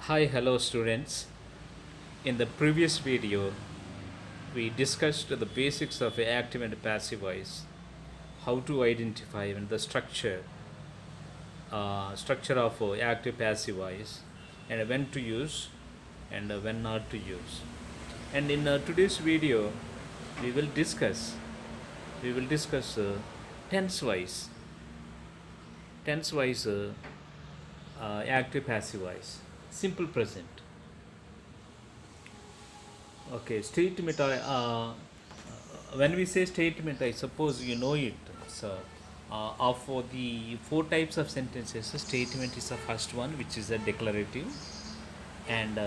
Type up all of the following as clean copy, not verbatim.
Hi, hello students. In the previous video, we discussed the basics of active and passive voice, how to identify and the structure of active passive voice, and when to use and when not to use. And in today's video, we will discuss we will discuss tense voice, active passive voice, simple present. Okay, statement. When we say statement, I suppose you know it. So, of the four types of sentences, a statement is the first one, which is a declarative, and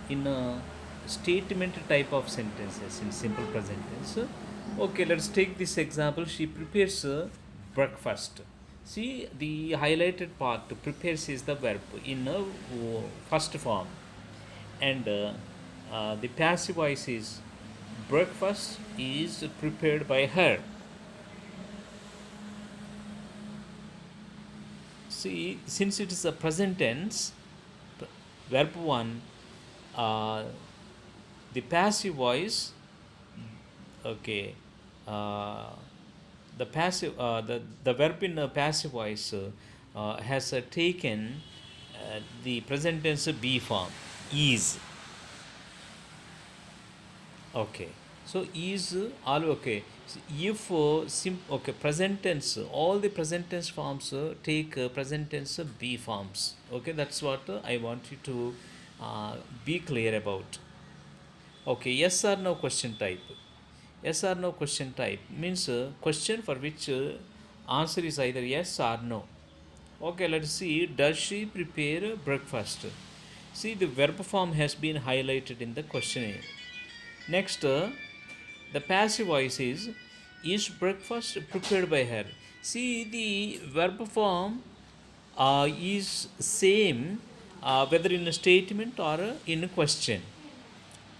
in a statement type of sentences in simple present tense. Okay, let's take this example. She prepares breakfast. See, the highlighted part prepares is the verb in a first form, and the passive voice is breakfast is prepared by her. See, since it is a present tense, verb 1, uh, the passive voice, okay, uh, the verb in a passive voice has taken the present tense be form, is. Okay. So is all okay. So if okay, present tense, all the present tense forms take present tense be forms. Okay, that's what I want you to be clear about. Okay, yes or no question type. Yes or no question type means question for which answer is either yes or no. Okay, let's see. Does she prepare breakfast? See, the verb form has been highlighted in the questionnaire. Next, the passive voice is breakfast prepared by her? See, the verb form is same whether in a statement or in a question.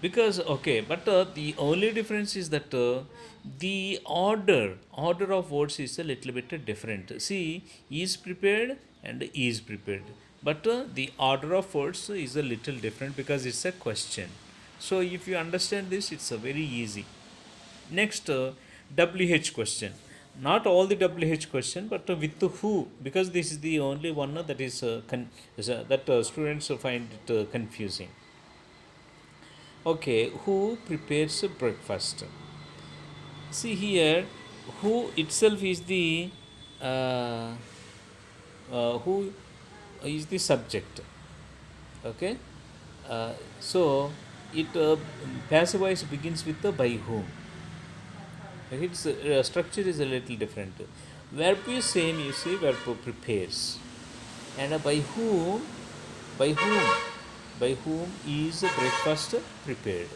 Because okay, but the only difference is that the order of words is a little bit different. See, is prepared and is prepared, but the order of words is a little different because it's a question. So if you understand this, it's a very easy. Next, WH question. Not all the WH question, but with the who, because this is the only one that that students find it confusing. Okay, who prepares breakfast? See here, who itself is the uh, who is the subject. Okay, so it passive voice begins with the by whom. Its structure is a little different. Verb is same. You see, verb prepares, and by whom, by whom, by whom is breakfast prepared?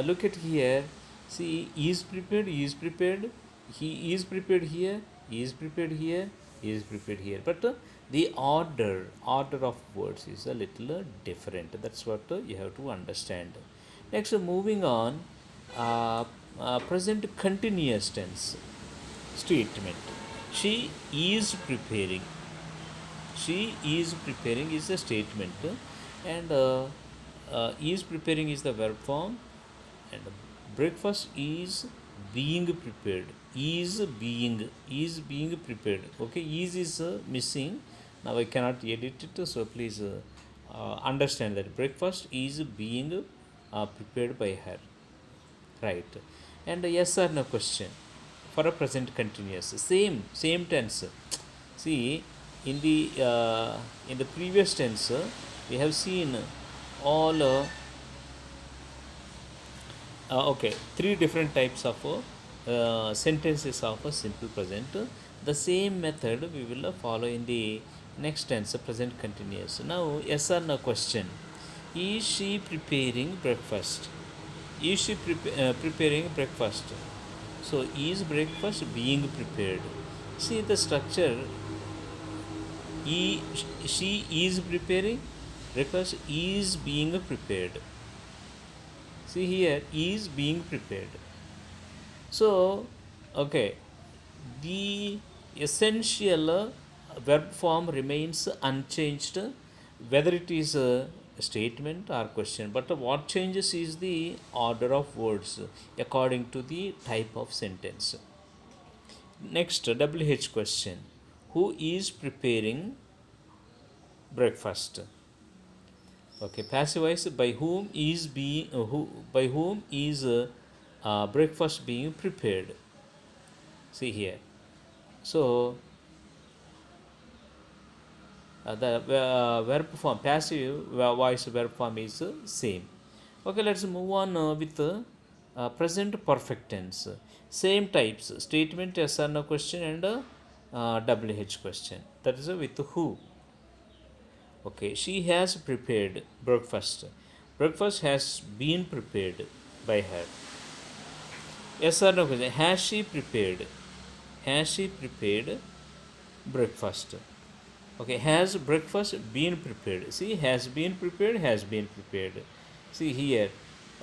Look at here. See, is prepared, is prepared. He is prepared here. Is prepared here. Is prepared here. But the order of words is a little different. That's what you have to understand. Next, moving on. Uh, Present continuous tense statement. She is preparing. She is preparing is a statement, and is preparing is the verb form, and breakfast is being prepared. Is being prepared. Okay, is missing. Now I cannot edit it, so please understand that breakfast is being prepared by her. Right. And a yes or no question for a present continuous. Same tense. See, in the previous tense, we have seen all okay, three different types of sentences of a simple present. The same method we will follow in the next tense, present continuous. Now, yes or no question. Is she preparing breakfast? Is she preparing breakfast? So, is breakfast being prepared? See the structure. She is preparing, breakfast is being prepared. See here, is being prepared. So, okay, the essential verb form remains unchanged, whether it is a statement or question, but what changes is the order of words according to the type of sentence. Next, WH question. Who is preparing breakfast? Okay, passive voice. By whom is being by whom is breakfast being prepared? See here. So the verb form, passive voice verb form is same. Okay, let's move on with present perfect tense. Same types: statement, yes or no question, and WH question. That is with who. Okay, she has prepared breakfast. Breakfast has been prepared by her. Yes or no question. Has she prepared? Has she prepared breakfast? Okay, has breakfast been prepared? See, has been prepared, has been prepared. See here.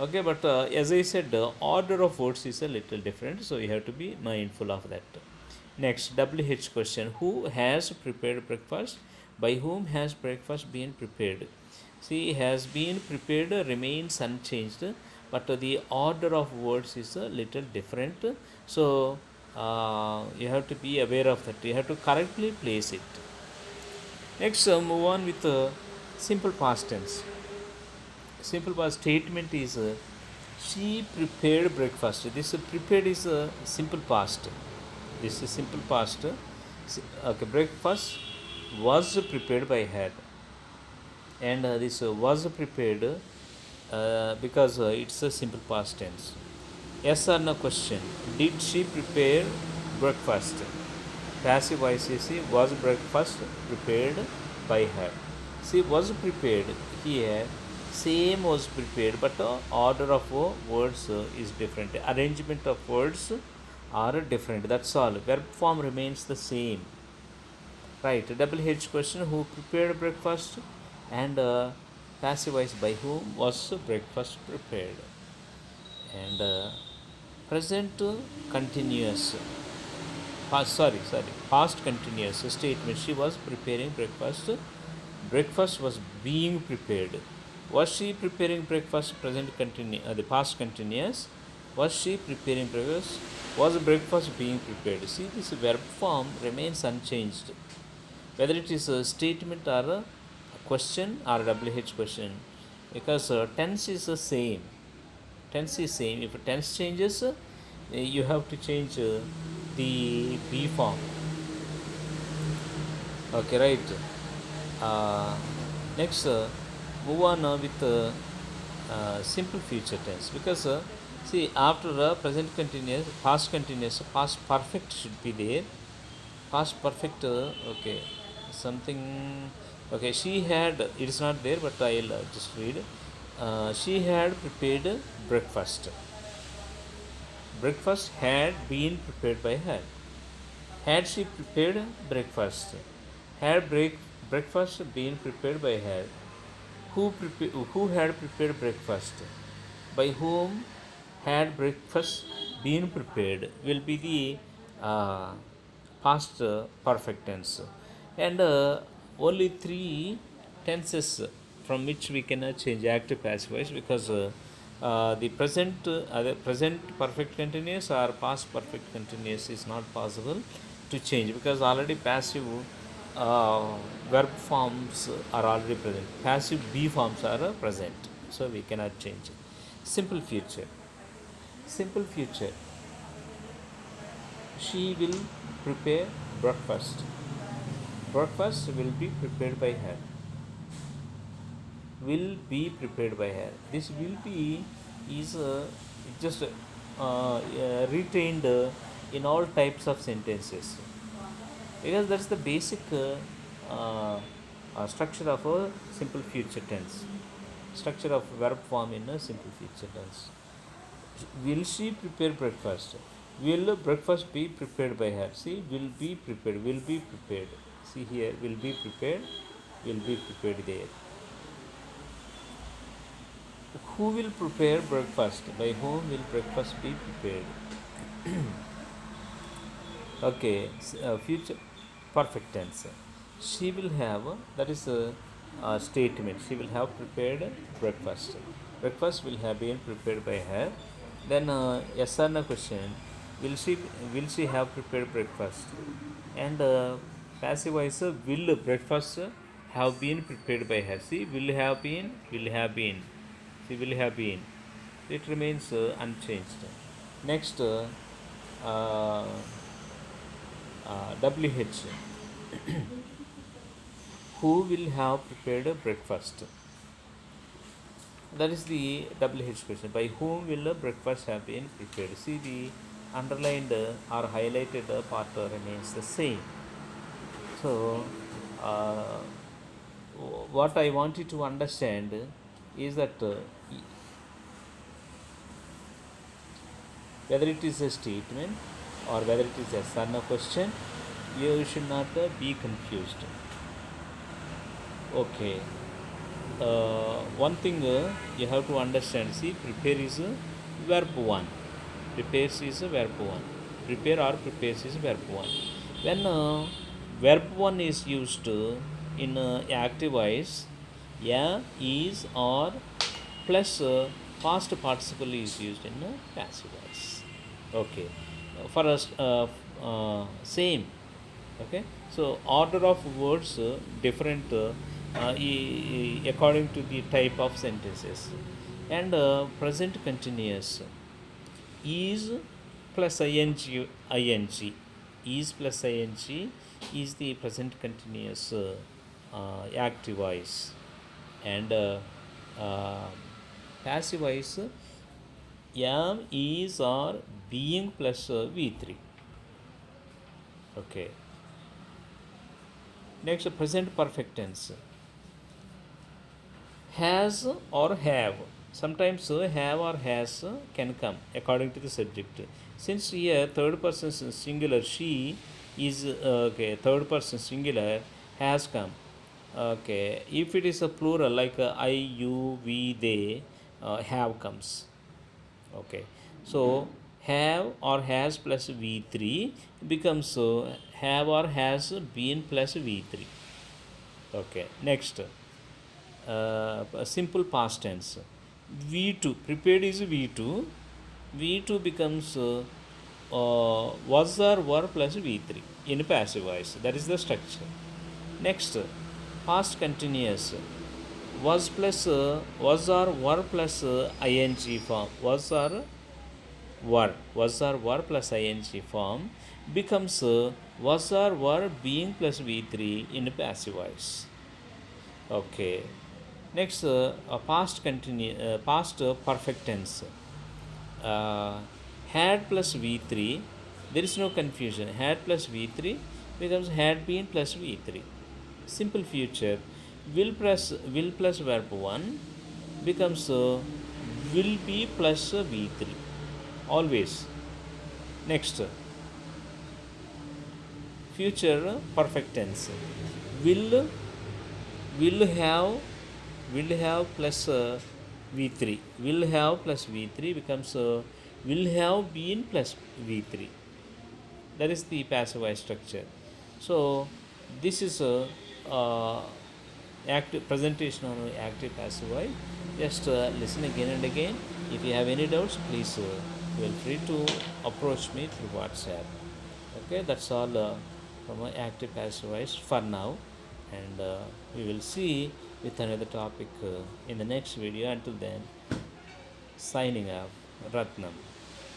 Okay, but as I said, the order of words is a little different, so you have to be mindful of that. Next, WH question. Who has prepared breakfast? By whom has breakfast been prepared? See, has been prepared remains unchanged, but the order of words is a little different. So, you have to be aware of that. You have to correctly place it. Next, move on with simple past tense. Simple past statement is she prepared breakfast. This prepared is a simple past. This is simple past. Okay, breakfast was prepared by her, and this was prepared because it's a simple past tense. Yes or no question. Did she prepare breakfast? Passive voice is was breakfast prepared by her. She was prepared here. Same was prepared, but the order of words is different. Arrangement of words are different. That's all. Verb form remains the same. Right. Double H question. Who prepared breakfast? And passive voice by whom was breakfast prepared? And present continuous. Past continuous statement. She was preparing breakfast. Breakfast was being prepared. Was she preparing breakfast? Present continuous. The past continuous. Was she preparing breakfast? Was breakfast being prepared? See, this verb form remains unchanged. Whether it is a statement or a question or a WH question, because tense is the same. Tense is same. If tense changes, you have to change the be form. Okay, right. uh, Next, move on with simple future tense, because see, after present continuous, past continuous, past perfect should be there. Past perfect, okay, something. Okay, she had, it is not there, but I'll just read. She had prepared breakfast. Breakfast had been prepared by her. Had she prepared breakfast? Had breakfast been prepared by her? Who had prepared breakfast? By whom had breakfast been prepared? Will be the past perfect tense. And only three tenses from which we cannot change active passive voice, because the present perfect continuous or past perfect continuous is not possible to change, because already passive verb forms are already present. Passive be forms are present, so we cannot change it. Simple future. Simple future. She will prepare breakfast. Breakfast will be prepared by her. Will be prepared by her. This will be is just retained in all types of sentences, because that's the basic structure of a simple future tense. Structure of verb form in a simple future tense. Will she prepare breakfast? Will breakfast be prepared by her? See, will be prepared. Will be prepared. See here, will be prepared. Will be prepared there. Who will prepare breakfast? By whom will breakfast be prepared? Okay, future perfect tense. She will have, that is statement. She will have prepared breakfast. Breakfast will have been prepared by her. Then yes or no question. Will she have prepared breakfast? And passive voice will breakfast have been prepared by her. See, will have been. See, will have been. It remains unchanged. Next, uh, WH. Who will have prepared a breakfast? That is the WH question. By whom will a breakfast have been prepared? See, the underlined or highlighted part remains the same. So, uh, what I want you to understand is that whether it is a statement or whether it is a son of question, you should not be confused. Okay. One thing you have to understand. See, prepare is verb 1. Prepares is verb 1. Prepare or prepares is verb 1. When verb 1 is used in active voice, yeah, is, or plus past participle is used in passive voice. Okay. For us, same. Okay, so order of words different according to the type of sentences. And present continuous is plus ing is plus ing is the present continuous active voice. And uh, passive voice am, is, or being plus v3. Okay. Next, present perfect tense. Has or have. Sometimes have or has can come according to the subject. Since here third person singular she is okay, third person singular has come. Okay, if it is a plural like I, you, we, they, have comes. Okay, so have or has plus v3 becomes have or has been plus v3. Okay, next, a simple past tense. V2, prepared is V2. V2 becomes was or were plus V3 in passive voice. That is the structure. Next, past continuous. Was or were plus ing form. Was or were plus ing form becomes was or were being plus V3 in passive voice. Okay. Next, past perfect tense. Uh, had plus v3. There is no confusion. Had plus v3 becomes had been plus v3. Simple future. Will plus verb 1 becomes will be plus v3. Always. Next, future perfect tense. Will have plus v3. Will have plus v3 becomes will have been plus v3. That is the passive voice structure. So this is a active presentation on active passive voice. Just listen again and again. If you have any doubts, please feel free to approach me through WhatsApp. Okay, that's all from my active passive voice for now, and we will see with another topic in the next video. Until then, signing off, Ratnam.